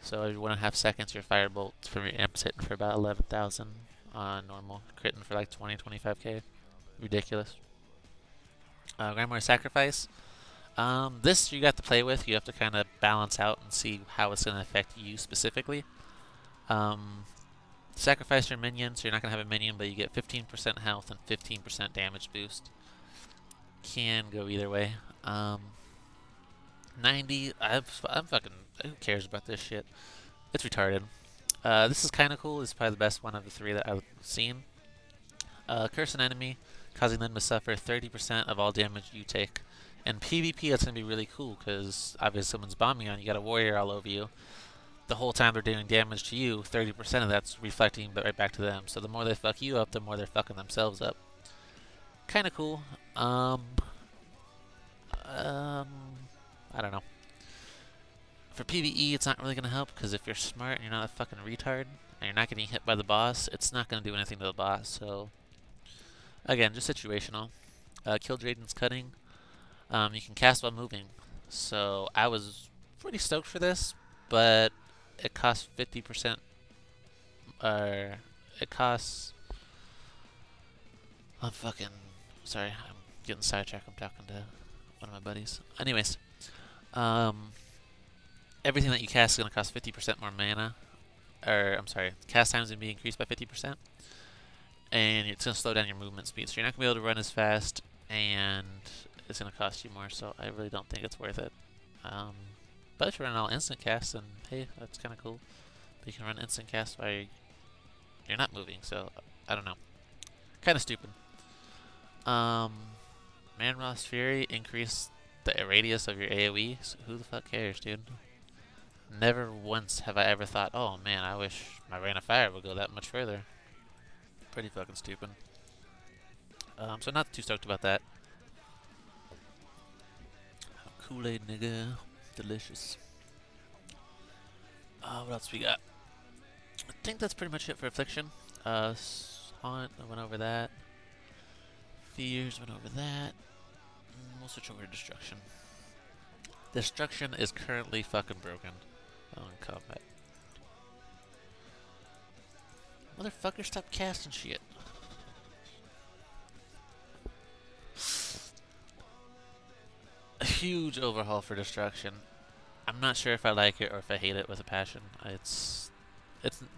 So every 1.5 seconds, your firebolt from your amp's hitting for about 11,000 on normal, critting for like 20-25k. Ridiculous. Grandmother Sacrifice. This you got to play with. You have to kind of balance out and see how it's going to affect you specifically. Sacrifice your minion, so you're not going to have a minion, but you get 15% health and 15% damage boost. Can go either way. 90, I'm fucking, who cares about this shit? It's retarded. This is kind of cool. This is probably the best one of the three that I've seen. Curse an enemy, causing them to suffer 30% of all damage you take. In PvP, that's going to be really cool, because obviously someone's bombing on you, got a warrior all over you. The whole time they're doing damage to you, 30% of that's reflecting right back to them. So the more they fuck you up, the more they're fucking themselves up. Kind of cool. I don't know. For PvE, it's not really going to help, because if you're smart and you're not a fucking retard, and you're not getting hit by the boss, it's not going to do anything to the boss. So, again, just situational. Kill Drayden's Cutting. You can cast while moving. So, I was pretty stoked for this, but it costs 50%, it costs, sorry, I'm getting sidetracked, I'm talking to one of my buddies. Anyways, everything that you cast is going to cost 50% more mana, cast time is going to be increased by 50%, and it's going to slow down your movement speed, so you're not going to be able to run as fast, and it's going to cost you more, so I really don't think it's worth it. But if you're running all instant casts, then hey, that's kind of cool. But you can run instant casts while you're not moving, so I don't know. Kind of stupid. Manroth's Fury, increase the radius of your AoE, so who the fuck cares, dude? Never once have I ever thought, oh man, I wish my Rain of Fire would go that much further. Pretty fucking stupid. So not too stoked about that. Kool-Aid nigga. Delicious. What else we got? I think that's pretty much it for Affliction. Haunt, I went over that. Fears, went over that. We'll switch over to Destruction. Destruction is currently fucking broken on combat. Motherfucker, stop casting shit. A huge overhaul for Destruction. I'm not sure if I like it or if I hate it with a passion. It's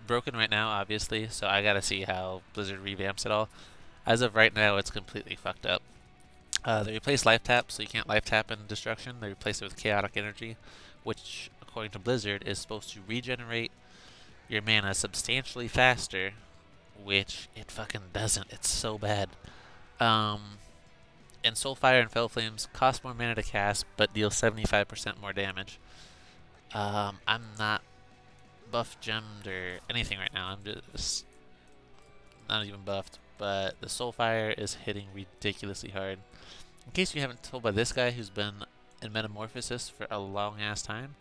broken right now, obviously, so I gotta see how Blizzard revamps it all. As of right now, it's completely fucked up. They replaced Life Tap, so you can't Life Tap in Destruction. They replaced it with Chaotic Energy, which, according to Blizzard, is supposed to regenerate your mana substantially faster, which it fucking doesn't. It's so bad. And Soulfire and Fell Flames cost more mana to cast, but deal 75% more damage. I'm not buff gemmed or anything right now. I'm just not even buffed, but the Soulfire is hitting ridiculously hard. In case you haven't told by this guy who's been in Metamorphosis for a long ass time,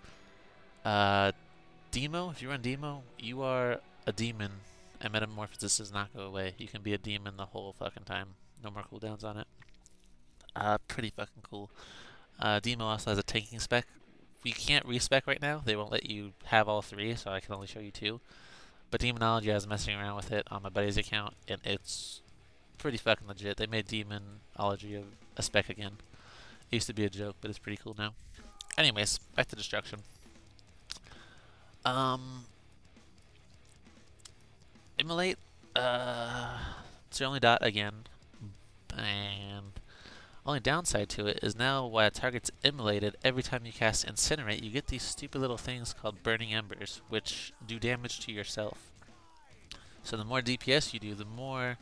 Demo, if you run Demo, you are a demon, and Metamorphosis does not go away. You can be a demon the whole fucking time. No more cooldowns on it. Pretty fucking cool. Demo also has a tanking spec. You can't respec right now. They won't let you have all three, so I can only show you two. But Demonology, I was messing around with it on my buddy's account, and it's pretty fucking legit. They made Demonology a spec again. It used to be a joke, but it's pretty cool now. Anyways, back to Destruction. Immolate, it's your only dot again, and only downside to it is now while a target's immolated, every time you cast Incinerate, you get these stupid little things called Burning Embers, which do damage to yourself. So the more DPS you do, the more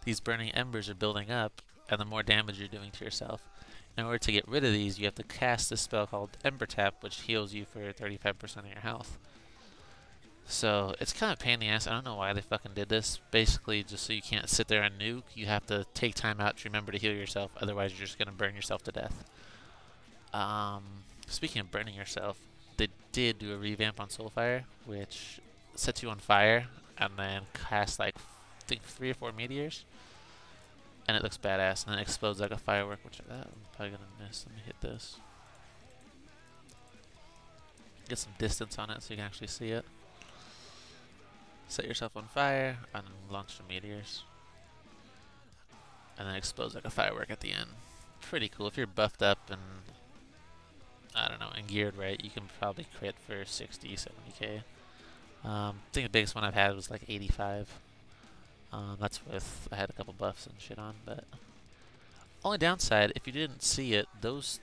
these Burning Embers are building up, and the more damage you're doing to yourself. In order to get rid of these, you have to cast this spell called Ember Tap, which heals you for 35% of your health. So it's kind of a pain in the ass. I don't know why they fucking did this. Basically, just so you can't sit there and nuke, you have to take time out to remember to heal yourself. Otherwise, you're just going to burn yourself to death. Speaking of burning yourself, they did do a revamp on Soulfire, which sets you on fire and then casts like, I think 3 or 4 meteors. And it looks badass, and then it explodes like a firework, which I'm probably going to miss. Let me hit this. Get some distance on it so you can actually see it. Set yourself on fire and launch some meteors. And then explodes like a firework at the end. Pretty cool. If you're buffed up and, I don't know, and geared right, you can probably crit for 60, 70k. I think the biggest one I've had was like 85. That's with, I had a couple buffs and shit on, but only downside, if you didn't see it, those